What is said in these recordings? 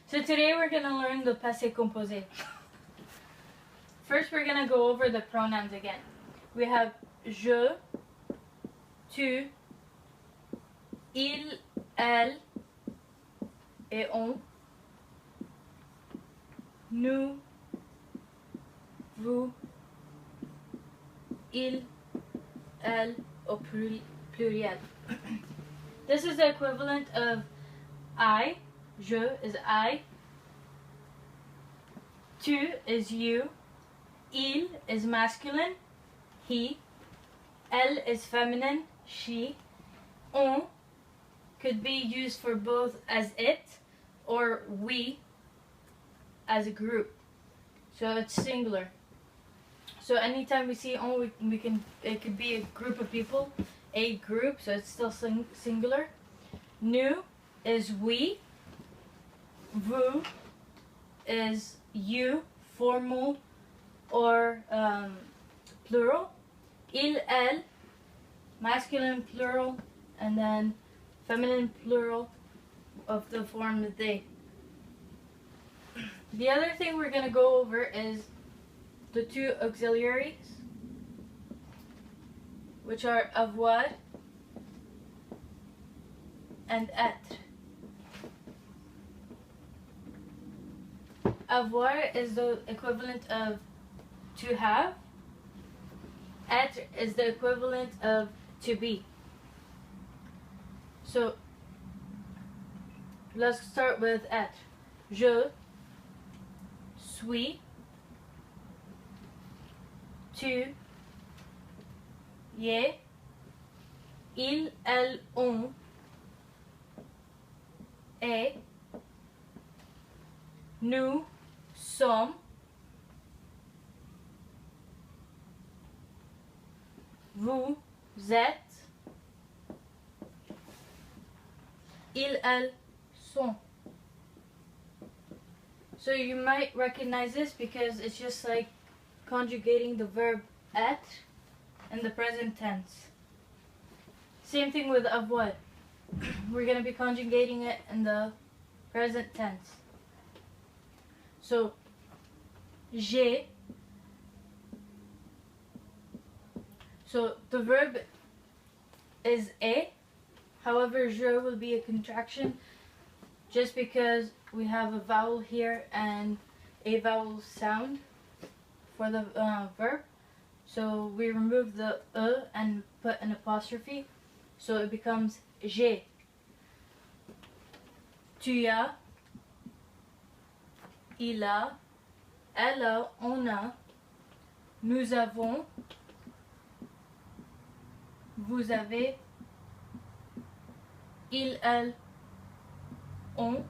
So today we're going to learn the passé composé. First we're going to go over the pronouns again. We have je, tu, il, elle et on. Nous, vous, il, elle au pluriel. This is the equivalent of I. Je is I. Tu is you. Il is masculine, he. Elle is feminine, she. On could be used for both as it or we as a group. So it's singular. So anytime we see on, it could be a group of people, a group, so it's still singular. Nous is we. Vous is you, formal or plural. Il, elle, masculine plural, and then feminine plural of the form they. The other thing we're going to go over is the two auxiliaries, which are avoir and être. Avoir is the equivalent of to have. Être is the equivalent of to be. So let's start with être. Je suis, tu es, il, elle, on est, nous sommes, vous êtes, ils, elles sont. So you might recognize this because it's just like conjugating the verb être in the present tense. Same thing with avoir. We're going to be conjugating it in the present tense. So, j'ai. So the verb is est. However, je will be a contraction just because we have a vowel here and a vowel sound for the verb. So we remove the and put an apostrophe. So it becomes j'ai. Tu as, il a, elle a, on a, nous avons, vous avez, il, elle, on,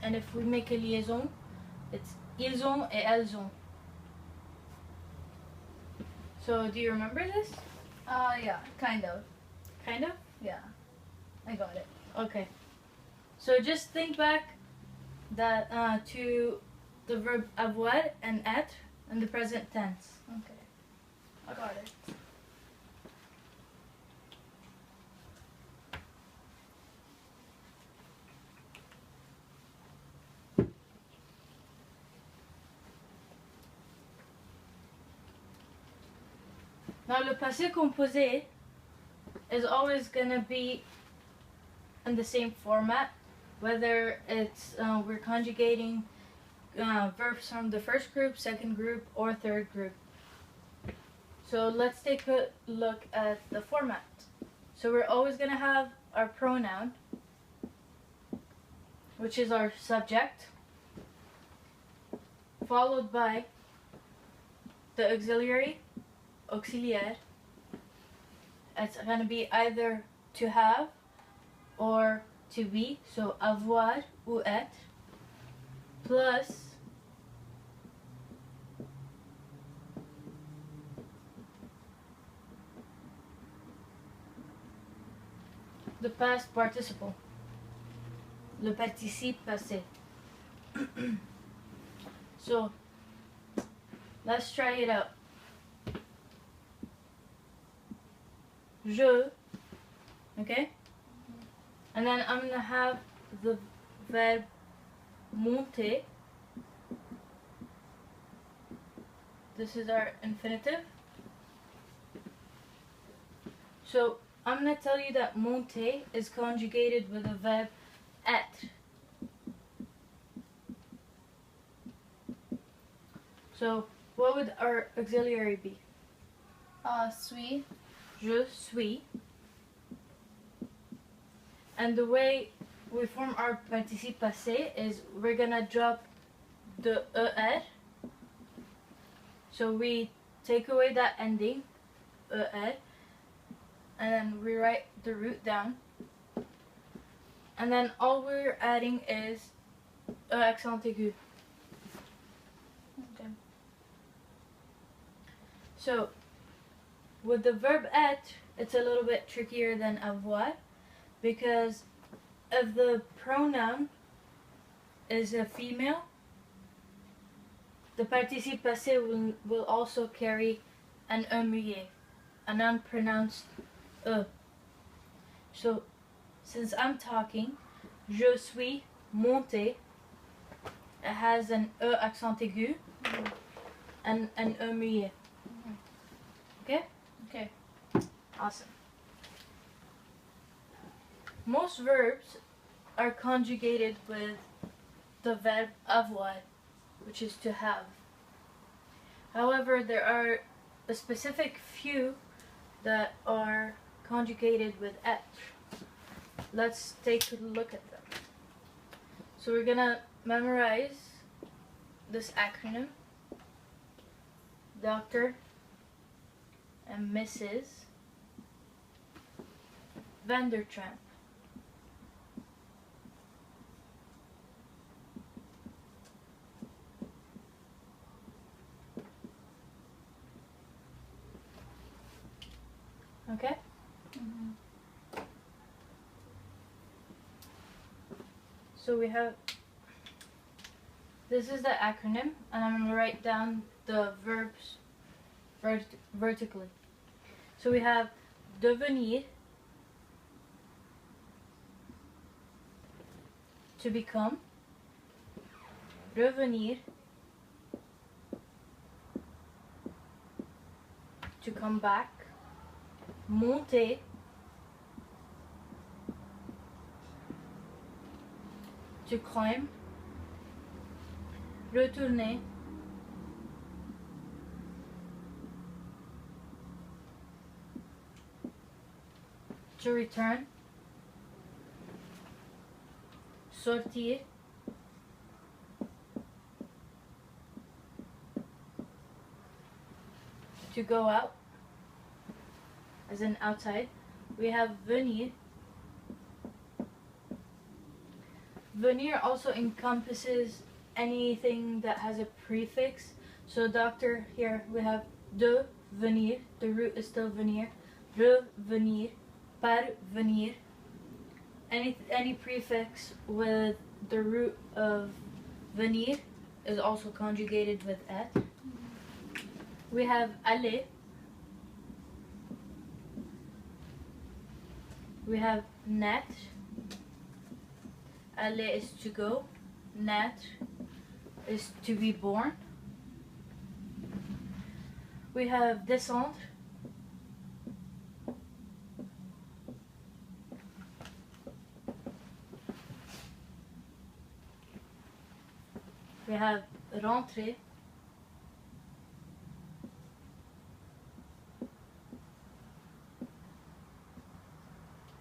and if we make a liaison, it's ils ont et elles ont. So do you remember this? Yeah, kind of. Kind of? Yeah, I got it. Okay. So just think back that to the verb avoir and être in the present tense. Okay, I got it. Now le passé composé is always going to be in the same format, whether it's we're conjugating verbs from the first group, second group, or third group. So let's take a look at the format. So we're always going to have our pronoun, which is our subject, followed by the auxiliary, auxiliaire. It's going to be either to have or to be, so avoir ou être, plus the past participle, le participe passé. So let's try it out. Je, okay? And then I'm going to have the verb monter. This is our infinitive. So I'm going to tell you that monter is conjugated with the verb être. So what would our auxiliary be? Suis. Je suis. And the way we form our participe passé is we're going to drop the er. So we take away that ending, er, and then we write the root down. And then all we're adding is accent aigu. Okay. So with the verb être, it's a little bit trickier than avoir because if the pronoun is a female, the participe passé will also carry an e muet, an unpronounced e. So since I'm talking, je suis monté, it has an e accent aigu and an e muet. Okay? Okay. Awesome. Most verbs are conjugated with the verb avoir, which is to have. However, there are a specific few that are conjugated with être. Let's take a look at them. So we're gonna memorize this acronym: Dr. and Mrs. Vandertramp. Okay? So we have, this is the acronym, and I'm going to write down the verbs vertically. So we have devenir, to become, revenir, to come back, monter, to climb, retourner, to return, sortir, to go out, as in outside. We have venir. Venir also encompasses anything that has a prefix. So doctor, here we have de venir, the root is still venir, revenir, parvenir. Any prefix with the root of venir is also conjugated with être. We have aller. We have naître. Aller is to go. Naître is to be born. We have descendre. We have rentrer.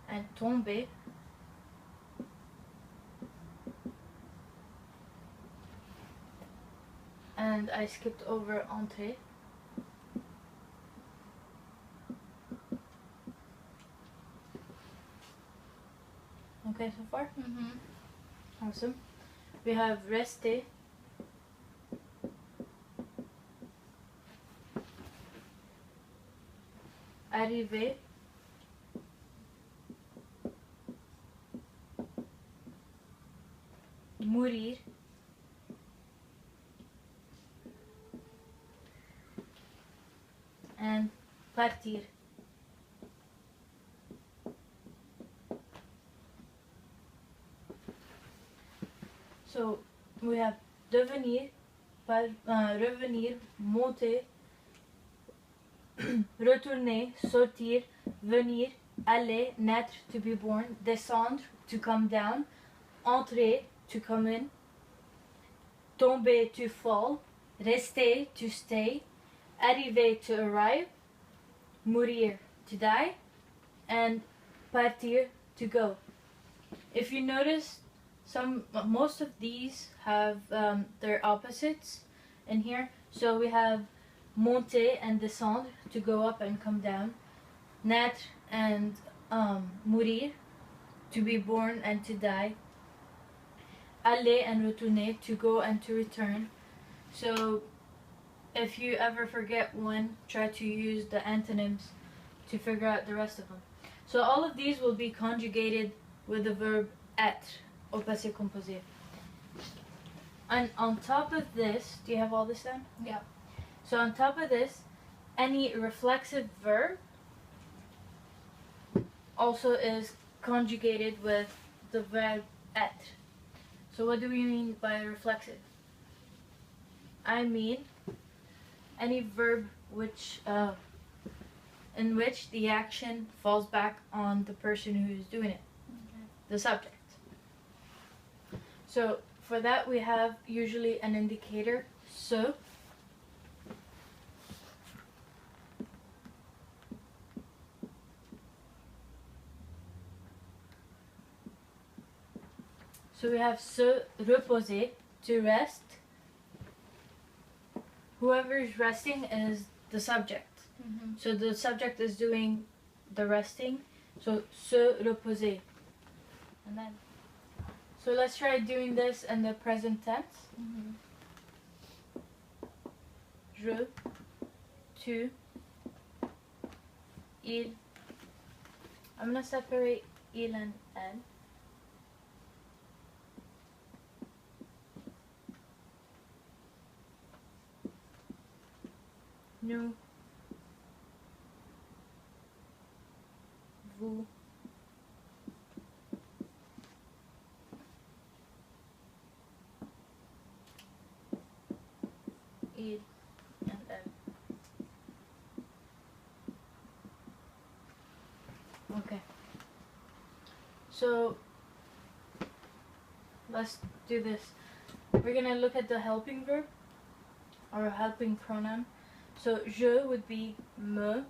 And tomber. And I skipped over entrer. Okay so far? Awesome. We have rester. Arriver. Mourir. And partir. So we have devenir, revenir, monter, retourner, sortir, venir, aller, naître, to be born, descendre, to come down, entrer, to come in, tomber, to fall, rester, to stay, arriver, to arrive, mourir, to die, and partir, to go. If you notice, most of these have their opposites in here. So we have monter and descendre, to go up and come down, naître and mourir, to be born and to die, aller and retourner, to go and to return. So if you ever forget one, try to use the antonyms to figure out the rest of them. So all of these will be conjugated with the verb être au passé composé. And on top of this, do you have all this down? Yeah. So on top of this, any reflexive verb also is conjugated with the verb être. So what do we mean by reflexive? I mean any verb in which the action falls back on the person who is doing it, the subject. So for that we have usually an indicator, se. So we have se reposer, to rest. Whoever is resting is the subject. Mm-hmm. So the subject is doing the resting. So se reposer. And then, so let's try doing this in the present tense. Mm-hmm. Je, tu, il. I'm gonna separate il and elle. Nous, vous, il, and elle. Okay. So let's do this. We're gonna look at the helping verb or helping pronoun. So je would be me,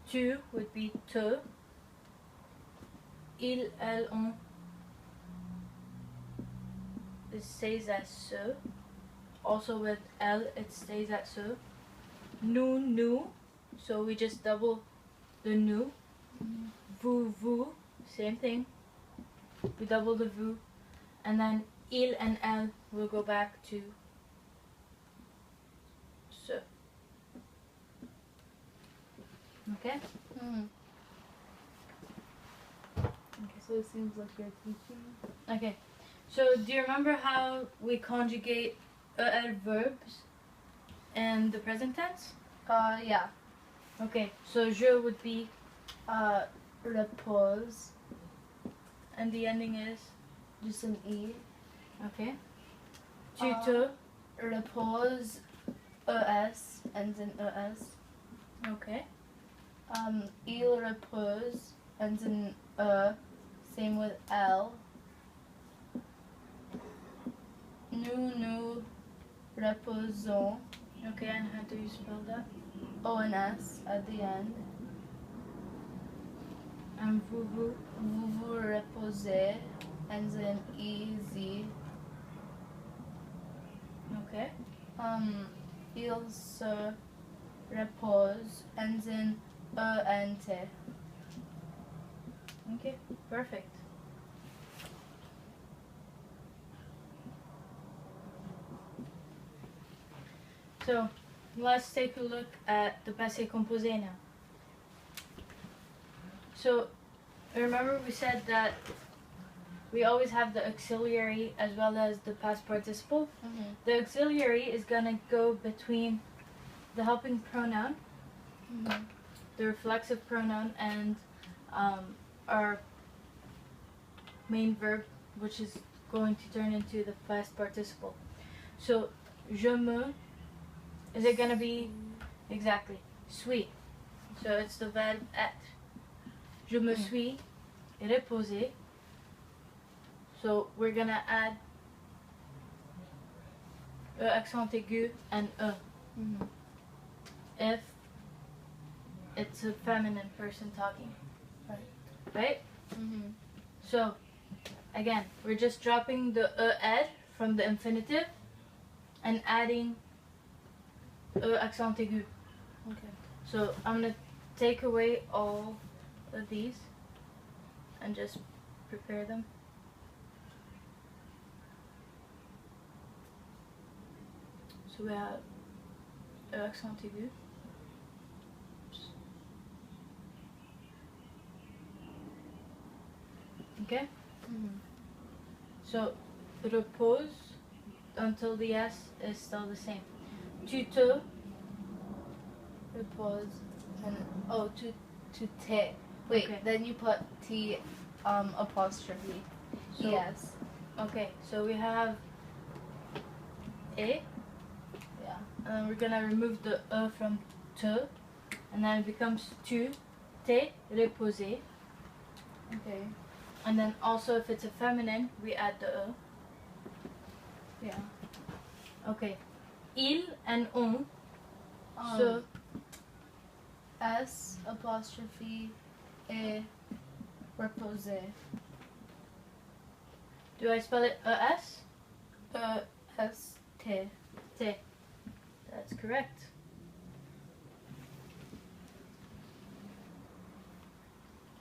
tu would be te, il, elle, on, it stays at se. Also with elle, it stays at se. Nous, nous, so we just double the nous. Mm-hmm. Vous, vous, same thing. We double the vous. And then il and elle will go back to se. Okay? Mm-hmm. Okay, so it seems like you're teaching. Okay. So do you remember how we conjugate er verbs in the present tense? Yeah. Okay. So je would be, Repose, and the ending is, just an E. okay. Tu te, Repose, ES, ends in ES. okay. Il repose, ends in same with L. Nous reposons, Okay, and how do you spell that? O and S at the end. And vous, vous, Vous vous reposez, ends in EZ. okay. Il se repose, ends in ENT. Okay, perfect. So, let's take a look at the Passé Composé now. So, remember we said that we always have the auxiliary as well as the past participle. Mm-hmm. The auxiliary is gonna go between the helping pronoun, Mm-hmm. the reflexive pronoun, and our main verb, which is going to turn into the past participle. So, je me, is it going to be, exactly, suis. So it's the verb être. Je me suis reposé. So we're going to add accent aigu and if it's a feminine person talking. Right? So, again, we're just dropping the er from the infinitive and adding accent aigu. Okay. So I'm going to take away all of these and just prepare them. So we have accent aigu. Okay? So repose until the S is still the same. Tu te, Repose and to te. Wait, Okay. then you put T apostrophe. So- Yes. okay, so we have E, Yeah. and then we're gonna remove the E from te, and then it becomes tu, te, reposé. Okay. And then also if it's a feminine, we add the E. Yeah. Okay. Il and on. Um, So S apostrophe E reposé. do I spell it E-S? S T. Te. That's correct.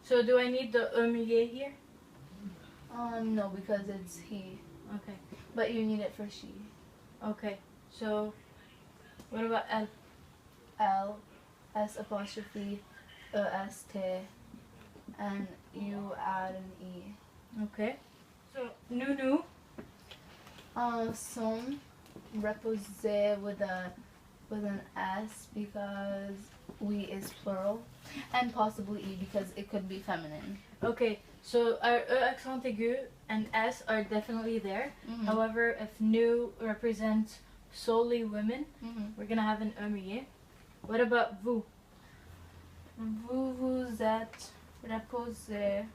So do I need the milieu here? No, because it's he. Okay. But you need it for she. Okay. So what about L? L S apostrophe E S T, and you add an E. Okay. So nous. Son reposé with an S because we is plural, and possibly E because it could be feminine. Okay. So our E accent aigu and S are definitely there. However, if nous represents solely women, we're gonna have an milieu. What about vous? Vous êtes reposé,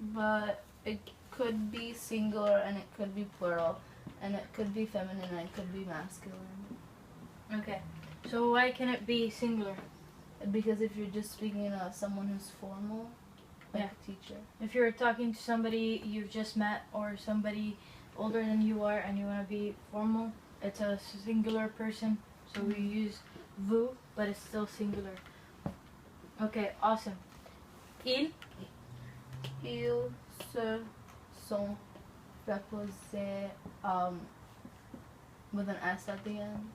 but it could be singular and it could be plural, and it could be feminine and it could be masculine. Okay. So why can it be singular? Because if you're just speaking to someone who's formal, like Yeah. a teacher. If you're talking to somebody you've just met or somebody older than you are and you want to be formal, it's a singular person. So we use vous, but it's still singular. Okay, awesome. Il, Ils se sont reposés with an S at the end.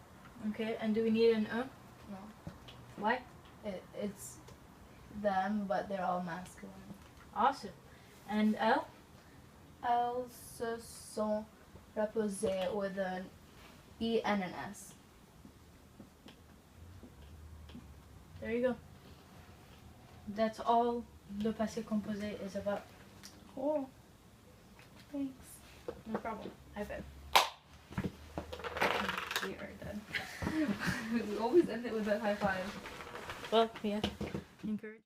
okay, and do we need an E? No. Why? It's them, but they're all masculine. Awesome. And L? Elles se sont reposés with an E and an S. There you go. That's all the Passé Composé is about. Cool. Thanks. No problem. High five. We are done. We always end it with a high five. Well, yeah. Encourage.